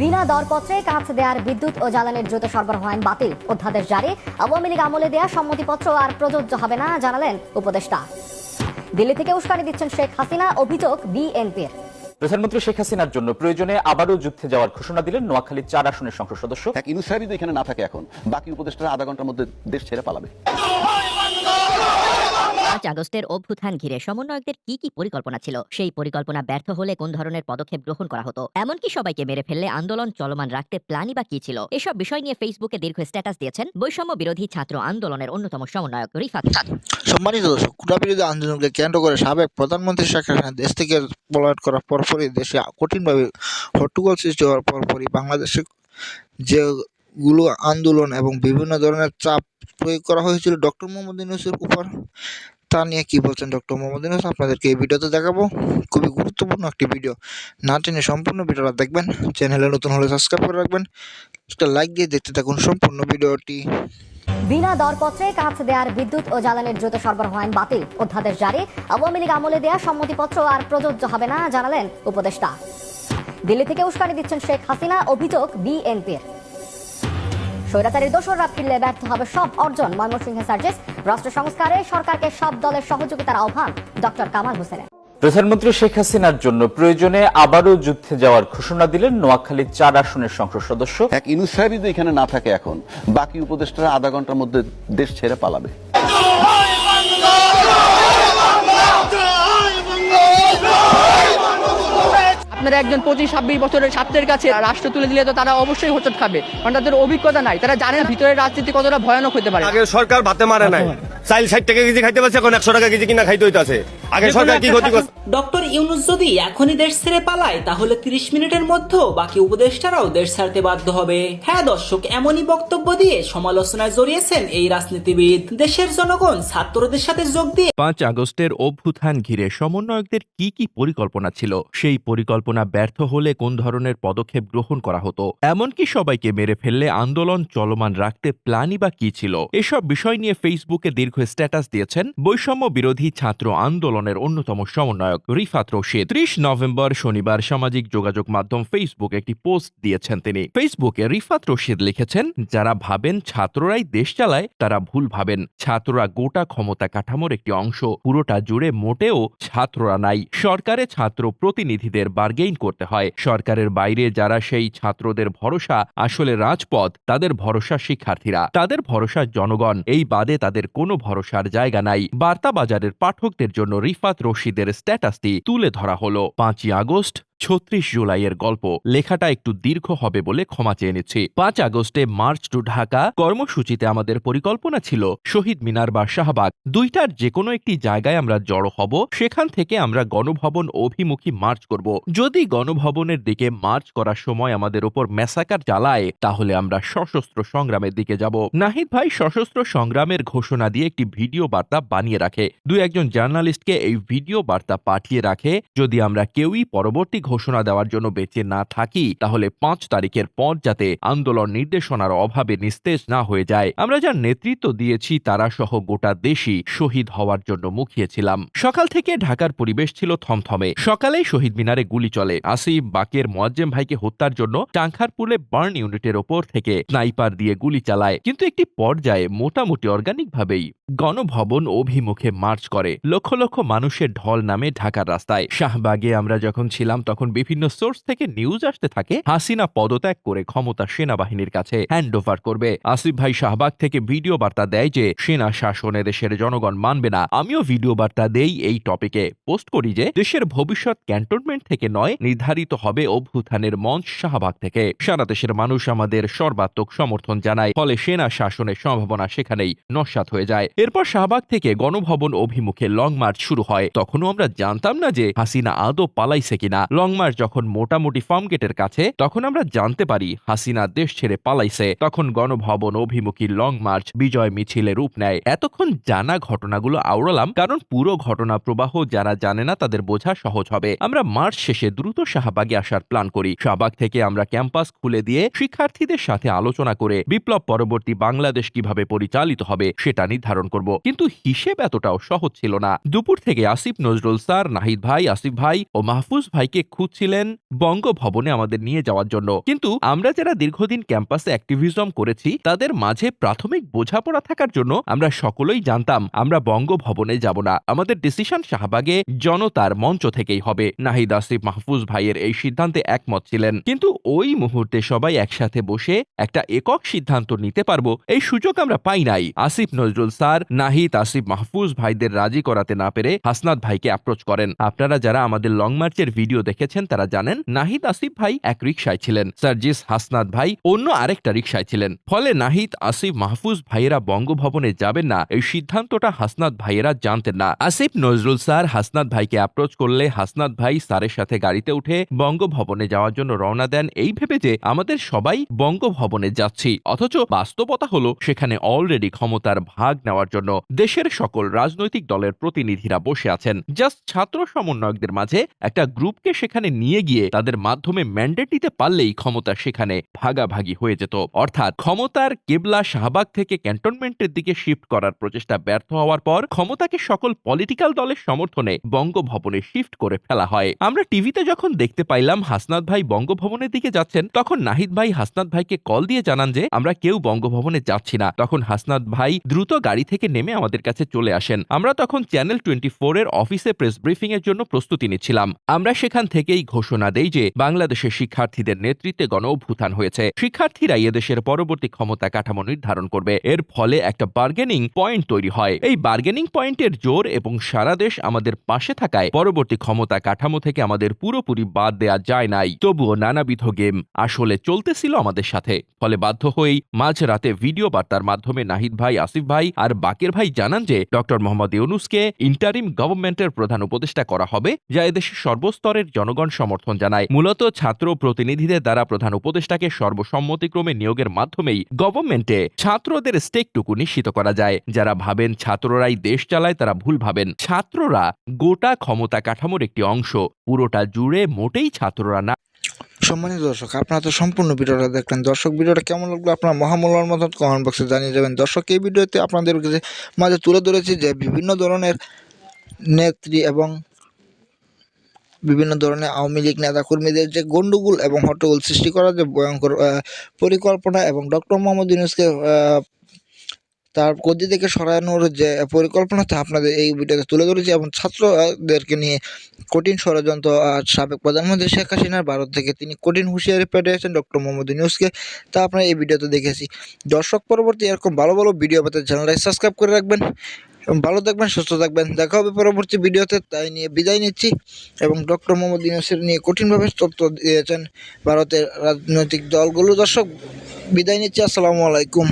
বিনা দরপত্রে কাজ দেওয়ার বিদ্যুৎ ও জ্বালানির দ্রুত সরবরাহ আইন বাতিল, অধ্যাদেশ জারি। আওয়ামী লীগ আমলে দেওয়া সম্মতিপত্র আর প্রযোজ্য হবে না জানালেন উপদেষ্টা। দিল্লি থেকে উস্কানি দিচ্ছেন শেখ হাসিনা, অভিযোগ বিএনপির। প্রধানমন্ত্রী শেখ হাসিনার জন্য প্রয়োজনে আবারও যুদ্ধে যাওয়ার ঘোষণা দিলেন নোয়াখালী ৪ আসনের সংসদ সদস্য। ইউনূস সাহেব যদি এখানে না থাকে, এখন বাকি উপদেষ্টারা আধা ঘন্টার মধ্যে দেশ ছেড়ে পালাবে। ৫ আগস্টের অভ্যুত্থান ঘিরে সমন্বয়কদের কি পরিকল্পনা ছিল, সেই পরিকল্পনা ব্যর্থ হলে কোন ধরনের পদক্ষেপ গ্রহণ করা হতো, এমনকি সবাইকে মেরে ফেললে আন্দোলন চলমান রাখতে প্ল্যানই বা কি ছিল, এসব বিষয় নিয়ে ফেসবুকে দীর্ঘ স্ট্যাটাস দিয়েছেন বৈষম্য বিরোধী ছাত্র আন্দোলনের অন্যতম সমন্বয়ক রিফাত। সম্মানিত দর্শক, কোটা বিরোধী আন্দোলনকে কেন্দ্র করে সাবেক প্রধানমন্ত্রী শেখ হাসিনা দেশ থেকে পলায়ন করার পরপরই দেশে কঠিনভাবে হট্টগোল সৃষ্টি হওয়ার পরপরই বাংলাদেশে যেগুলো আন্দোলন এবং বিভিন্ন ধরনের চাপ প্রয়োগ করা হয়েছিল ডক্টর মোহাম্মদ ইউনূসের উপর, তা নিয়ে কি বলছেন ডক্টর মোহাম্মদ ইউনূস আপনাদেরকে এই ভিডিওতে দেখাবো। খুবই গুরুত্বপূর্ণ একটি ভিডিও, না টেনে সম্পূর্ণ ভিডিওটা দেখবেন। চ্যানেলে নতুন হলে সাবস্ক্রাইব করে রাখবেন, একটা লাইক দিয়ে দেখতে থাকুন সম্পূর্ণ ভিডিওটি। বিনা দরপত্রে কাজ দেওয়ার বিদ্যুৎ ও জ্বালানির দ্রুত সরবরাহ আইন বাতিল, অধ্যাদেশ জারি। আওয়ামী লীগ আমলে দেওয়া সম্মতিপত্র আর প্রযোজ্য হবে না জানালেন উপদেষ্টা। দিল্লি থেকে উস্কানি দিচ্ছেন শেখ হাসিনা, অভিযোগ বিএনপির। স্বৈরাচারী দোসররা ফিরলে ব্যর্থ হবে সব অর্জন, ময়মনসিংহে সার্জিস। রাষ্ট্র সংস্কারে সরকারকে সব দলের সহযোগিতার আহ্বান ডক্টর কামাল হোসেনের। প্রধানমন্ত্রী শেখ হাসিনার জন্য প্রয়োজনে আবারও যুদ্ধে যাওয়ার ঘোষণা দিলেন নোয়াখালী ৪ আসনের সংসদ সদস্য। ইউনূস সাহেব যদি এখানে না থাকে, এখন বাকি উপদেষ্টারা আধা ঘন্টার মধ্যে দেশ ছেড়ে পালাবে। আপনারা একজন 25-26 বছরের ছাত্রের কাছে রাষ্ট্র তুলে দিলে তো তারা অবশ্যই হোঁচট খাবে, কারণ তাদের অভিজ্ঞতা নাই, তারা জানেন ভিতরের রাজনীতি কতটা ভয়ানক হতে পারে। আগে সরকার ভাতে মারে নাই, চাইল 60 টাকা কেজি খাইতে পারছে, এখন 100 টাকা কেজি কিনা খাইতে হইতাছে। আগে সরকার কি ক্ষতি করছে। ডক্টর ইউনূস যদি এখনই দেশ ছেড়ে পালায়, তাহলে 30 মিনিটের মধ্যে বাকি উপদেষ্টারাও দেশ ছাড়তে বাধ্য হবে। হ্যাঁ দর্শক, এমনই বক্তব্য দিয়ে সমালোচনায় জড়িয়েছেন এই রাজনীতিবিদ। দেশের জনগণ ছাত্রদের সাথে যোগ দিয়ে ৫ আগস্টের অভ্যুত্থান ঘিরে সমন্বয়কদের কি পরিকল্পনা ছিল, সেই পরিকল্পনা ব্যর্থ হলে কোন ধরনের পদক্ষেপ গ্রহণ করা হতো, এমনকি সবাইকে মেরে ফেললে আন্দোলন চলমান রাখতে প্ল্যানই বা কি ছিল, এসব বিষয় নিয়ে ফেসবুকে দীর্ঘ স্ট্যাটাস দিয়েছেন বৈষম্য বিরোধী ছাত্র আন্দোলনের অন্যতম সমন্বয়ক রিফাত রশিদ। ৩০ নভেম্বর শনিবার সামাজিক যোগাযোগ মাধ্যম ফেসবুকে একটি পোস্ট দিয়েছেন তিনি। ফেসবুকে রিফাত রশিদ লিখেছেন, যারা ভাবেন ছাত্ররাই দেশ চালায় তারা ভুল ভাবেন। ছাত্ররা গোটা ক্ষমতা কাঠামোর একটি অংশ, পুরোটা জুড়ে মোটেও ছাত্ররা নাই। সরকারে ছাত্র প্রতিনিধিদের বার্গেইন করতে হয়। সরকারের বাইরে যারা সেই ছাত্রদের ভরসা, আসলে রাজপথ, তাদের ভরসা শিক্ষার্থীরা, তাদের ভরসা জনগণ, এই বাদে তাদের কোনো ভরসার জায়গা নাই। বার্তা বাজারের পাঠকদের জন্য রিফাত রশিদের স্ট্যাটাসটি তুলে ধরা হলো। 5ই আগস্ট ৩৬ জুলাইয়ের গল্প। লেখাটা একটু দীর্ঘ হবে বলে ক্ষমা চেয়ে নিচ্ছি। ৫ আগস্টে মার্চ টু ঢাকা কর্মসূচিতে আমাদের পরিকল্পনা ছিল শহীদ মিনার বা শাহবাগ, দুইটার যে কোনো একটি জায়গায় আমরা জড়ো হব। সেখান থেকে আমরা গণভবন অভিমুখী মার্চ করব। যদি গণভবনের দিকে মার্চ করার সময় আমাদের উপর ম্যাসাকার চালায়, তাহলে আমরা সশস্ত্র সংগ্রামের দিকে যাব। নাহিদ ভাই সশস্ত্র সংগ্রামের ঘোষণা দিয়ে একটি ভিডিও বার্তা বানিয়ে রাখে। দুই একজন জার্নালিস্টকে এই ভিডিও বার্তা পাঠিয়ে রাখে। যদি আমরা কেউই পরবর্তী ঘোষণা দেওয়ার জন্য বেঁচে না থাকি, তাহলে 5 তারিখের পর যাতে আন্দোলন নির্দেশনার অভাবে নিস্তেজ না হয়ে যায়। আমরা যার নেতৃত্ব দিয়েছি তারা সহ গোটা দেশই শহীদ হওয়ার জন্য মুখিয়েছিলাম। সকাল থেকে ঢাকার পরিবেশ ছিল থমথমে। সকালেই শহীদ মিনারে গুলি চলে। আসিফ বাকের মোয়াজ্জেম ভাইকে হত্যার জন্য টাঙ্গারপুলে বার্ন ইউনিটের ওপর থেকে স্নাইপার দিয়ে গুলি চালায়, কিন্তু একটি পর্যায়ে মোটামুটি অর্গানিক ভাবেই গণভবন অভিমুখে মার্চ করে। লক্ষ লক্ষ মানুষের ঢল নামে ঢাকার রাস্তায়। শাহবাগে আমরা যখন ছিলাম তখন বিভিন্ন সোর্স থেকে নিউজ আসতে থাকে হাসিনা পদত্যাগ করে ক্ষমতা সেনাবাহিনীর কাছে হ্যান্ড ওভার করবে। আসিফ ভাই শাহবাগ থেকে ভিডিও বার্তা দেয় যে সেনা শাসনে দেশের জনগণ মানবে না। আমিও ভিডিও বার্তা দেই এই টপিকে, পোস্ট করি যে দেশের ভবিষ্যৎ ক্যান্টনমেন্ট থেকে নয়, নির্ধারিত হবে অভ্যুত্থানের মঞ্চ শাহবাগ থেকে। সারা দেশের মানুষ আমাদের সর্বাত্মক সমর্থন জানায়, ফলে সেনা শাসনের সম্ভাবনা সেখানেই নস্যাৎ হয়ে যায়। এরপর শাহবাগ থেকে গণভবন অভিমুখে লং মার্চ শুরু হয়। তখনও আমরা জানতাম না যে হাসিনা আদৌ পালাইছে কিনা। লং মার্চ যখন মোটামুটি ফার্ম গেটের কাছে, তখন আমরা জানতে পারি হাসিনা দেশ ছেড়ে পালাইছে। তখন গণভবন অভিমুখী লং মার্চ বিজয় মিছিলে রূপ নেয়। এতক্ষণ জানা ঘটনাগুলো আওড়ালাম, কারণ পুরো ঘটনা প্রবাহ যারা জানে না তাদের বোঝা সহজ হবে। আমরা মার্চ শেষে দ্রুত শাহবাগে আসার প্ল্যান করি। শাহবাগ থেকে আমরা ক্যাম্পাস খুলে দিয়ে শিক্ষার্থীদের সাথে আলোচনা করে বিপ্লব পরবর্তী বাংলাদেশ কিভাবে পরিচালিত হবে সেটা নির্ধারণ করব। কিন্তু হিসেব এতটাও সহজ ছিল না। দুপুর থেকে আসিফ নজরুল স্যার, নাহিদ ভাই, আসিফ ভাই ও মাহফুজ ভাইকে খুঁজছিলেন বঙ্গভবনে আমাদের নিয়ে যাওয়ার জন্য। কিন্তু আমরা যারা দীর্ঘদিন ক্যাম্পাসে অ্যাক্টিভিজম করেছি তাদের মাঝে প্রাথমিক বোঝাপড়া থাকার জন্য আমরা সকলেই জানতাম আমরা বঙ্গভবনে যাব না, আমাদের ডিসিশন শাহবাগে জনতার মঞ্চ থেকেই হবে। নাহিদ আসিফ মাহফুজ ভাইয়ের এই সিদ্ধান্তে একমত ছিলেন, কিন্তু ওই মুহূর্তে সবাই একসাথে বসে একটা একক সিদ্ধান্ত নিতে পারবো এই সুযোগ আমরা পাই নাই। আসিফ নজরুল স্যার নাহিদ আসিফ মাহফুজ ভাইদের রাজি করাতে না পেরে হাসনাত ভাইকে অ্যাপ্রোচ করেন। আপনারা যারা আমাদের লং মার্চের ভিডিও দেখেছেন তারা জানেন নাহিদ আসিফ ভাই এক রিকশায় ছিলেন, সার্জিস হাসনাত ভাই অন্য আরেকটা রিকশায় ছিলেন। ফলে নাহিদ আসিফ মাহফুজ ভাইয়েরা বঙ্গভবনে যাবেন না এই সিদ্ধান্তটা হাসনাত ভাইয়েরা জানতেন না। আসিফ নজরুল স্যার হাসনাত ভাইকে অ্যাপ্রোচ করলে হাসনাত ভাই স্যারের সাথে গাড়িতে উঠে বঙ্গভবনে যাওয়ার জন্য রওনা দেন এই ভেবে যে আমাদের সবাই বঙ্গভবনে যাচ্ছি, অথচ বাস্তবতা হলো সেখানে অলরেডি ক্ষমতার ভাগ নেওয়ার জন্য দেশের সকল রাজনৈতিক দলের প্রতিনিধিরা বসে আছেন। জাস্ট ছাত্র সমন্বয়কদের মাঝে একটা গ্রুপকে সেখানে নিয়ে গিয়ে তাদের মাধ্যমে ম্যান্ডেট দিতে পারলেই ক্ষমতা সেখানে ভাগাভাগি হয়ে যেত। অর্থাৎ ক্ষমতার কেবলা শাহবাগ থেকে ক্যান্টনমেন্টের দিকে শিফট করার প্রচেষ্টা ব্যর্থ হওয়ার পর ক্ষমতাকে সকল পলিটিক্যাল দলের সমর্থনে বঙ্গভবনে শিফট করে ফেলা হয়। আমরা টিভিতে যখন দেখতে পাইলাম হাসনাত ভাই বঙ্গভবনের দিকে যাচ্ছেন, তখন নাহিদ ভাই হাসনাত ভাইকে কল দিয়ে জানান যে আমরা কেউ বঙ্গভবনে যাচ্ছি না। তখন হাসনাত ভাই দ্রুত গাড়ি থেকে নেমে আমাদের কাছে চলে আসেন। আমরা তখন চ্যানেল 24 এর অফিসে প্রেস ব্রিফিং এর জন্য প্রস্তুতি নিচ্ছিলাম। আমরা সেখান থেকেই ঘোষণা দেই যে বাংলাদেশের শিক্ষার্থীদের নেতৃত্বে গণ অভ্যুত্থান হয়েছে, শিক্ষার্থীরা এদেশের পরবর্তী ক্ষমতা কাঠামো নির্ধারণ করবে। এর ফলে একটা বার্গেনিং পয়েন্ট তৈরি হয়। এই বার্গেনিং পয়েন্টের জোর এবং সারা দেশ আমাদের পাশে থাকায় পরবর্তী ক্ষমতা কাঠামো থেকে আমাদের পুরোপুরি বাদ দেয়া যায় নাই। তবুও নানাবিধ গেম আসলে চলতেছিল আমাদের সাথে। ফলে বাধ্য হয়েই মাঝরাতে ভিডিও বার্তার মাধ্যমে নাহিদ ভাই, আসিফ ভাই আর বাকের ভাই জানান যে ডক্টর মোহাম্মদ ইউনূসকে ইন্টারিম গভর্নমেন্টের প্রধান উপদেষ্টা করা হবে, যা এদেশের সর্বস্তরের জনগণ সমর্থন জানায়। মূলত ছাত্র প্রতিনিধিদের দ্বারা প্রধান উপদেষ্টাকে সর্বসম্মতিক্রমে নিয়োগের মাধ্যমেই গভর্নমেন্টে ছাত্রদের স্টেকটুকু নিশ্চিত করা যায়। যারা ভাবেন ছাত্ররাই দেশ চালায় তারা ভুল ভাবেন। ছাত্ররা গোটা ক্ষমতা কাঠামোর একটি অংশ, পুরোটা জুড়ে মোটেই ছাত্ররা না। সম্মানিত দর্শক, আপনারা তো সম্পূর্ণ ভিডিওটা দেখলেন। দর্শক, ভিডিওটা কেমন লাগলো আপনার মহামূল্যবান মতামত কমেন্ট বক্সে জানিয়ে যাবেন। দর্শক, এই ভিডিওতে আপনাদের কাছে মাঝে তুলে ধরেছি যে বিভিন্ন ধরনের নেত্রী এবং বিভিন্ন ধরনের আওয়ামী লীগ নেতাকর্মীদের যে গন্ডগোল এবং হট্টগোল সৃষ্টি করার যে ভয়ঙ্কর পরিকল্পনা এবং ডক্টর মোহাম্মদ ইউনূসকে তার গদি থেকে সরানোর যে পরিকল্পনাটা আপনাদের এই ভিডিওতে তুলে ধরেছি এবং ছাত্রদেরকে নিয়ে কঠিন ষড়যন্ত্র সাবেক প্রধানমন্ত্রী শেখ হাসিনার ভারত থেকে তিনি কঠিন হুঁশিয়ারি পাঠিয়েছেন ডক্টর মোহাম্মদ ইউনূসকে, তা আপনারা এই ভিডিওতে দেখেছি। দর্শক, পরবর্তী এরকম ভালো ভালো ভিডিও পেতে চ্যানেলটাকে সাবস্ক্রাইব করে রাখবেন এবং ভালো থাকবেন, সুস্থ থাকবেন। দেখা হবে পরবর্তী ভিডিওতে, তাই নিয়ে বিদায় নিচ্ছি। এবং ডক্টর মোহাম্মদ ইউনূসের নিয়ে কঠিনভাবে তথ্য দিয়েছেন ভারতের রাজনৈতিক দলগুলো। দর্শক, বিদায় নিচ্ছি। আসসালামু আলাইকুম।